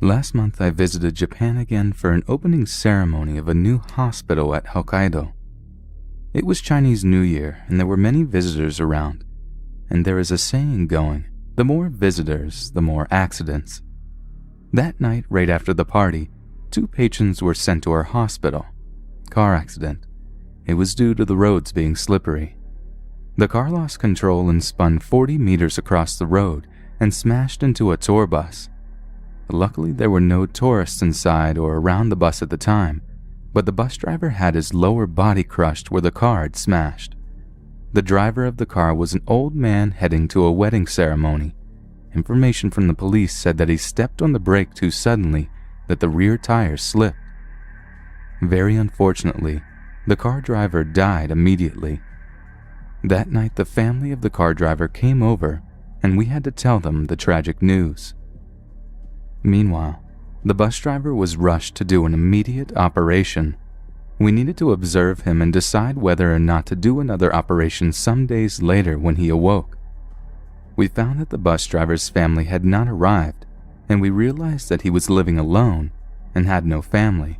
Last month I visited Japan again for an opening ceremony of a new hospital at Hokkaido. It was Chinese New Year and there were many visitors around, and there is a saying going, the more visitors, the more accidents. That night, right after the party, 2 patrons were sent to our hospital. Car accident. It was due to the roads being slippery. The car lost control and spun 40 meters across the road and smashed into a tour bus. Luckily, there were no tourists inside or around the bus at the time, but the bus driver had his lower body crushed where the car had smashed. The driver of the car was an old man heading to a wedding ceremony. Information from the police said that he stepped on the brake too suddenly, that the rear tire slipped. Very unfortunately, the car driver died immediately. That night, the family of the car driver came over, and we had to tell them the tragic news. Meanwhile, the bus driver was rushed to do an immediate operation. We needed to observe him and decide whether or not to do another operation some days later when he awoke. We found that the bus driver's family had not arrived, and we realized that he was living alone and had no family.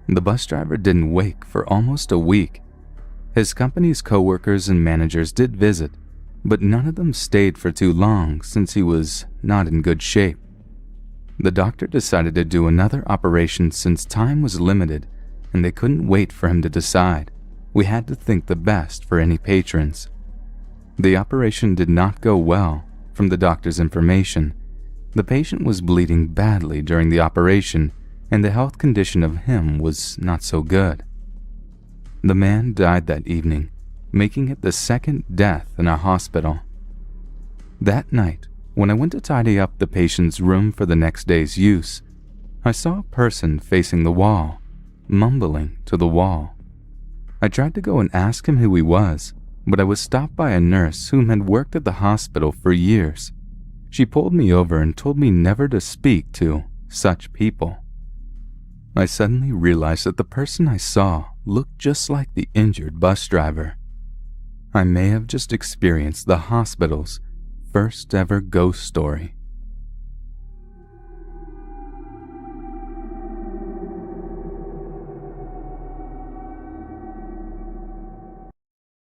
The bus driver didn't wake for almost a week. His company's co-workers and managers did visit, but none of them stayed for too long since he was not in good shape. The doctor decided to do another operation since time was limited and they couldn't wait for him to decide. We had to think the best for any patrons. The operation did not go well. From the doctor's information, the patient was bleeding badly during the operation and the health condition of him was not so good. The man died that evening, making it the 2nd death in our hospital. That night, when I went to tidy up the patient's room for the next day's use, I saw a person facing the wall, mumbling to the wall. I tried to go and ask him who he was, but I was stopped by a nurse whom had worked at the hospital for years. She pulled me over and told me never to speak to such people. I suddenly realized that the person I saw looked just like the injured bus driver. I may have just experienced the hospital's first ever ghost story.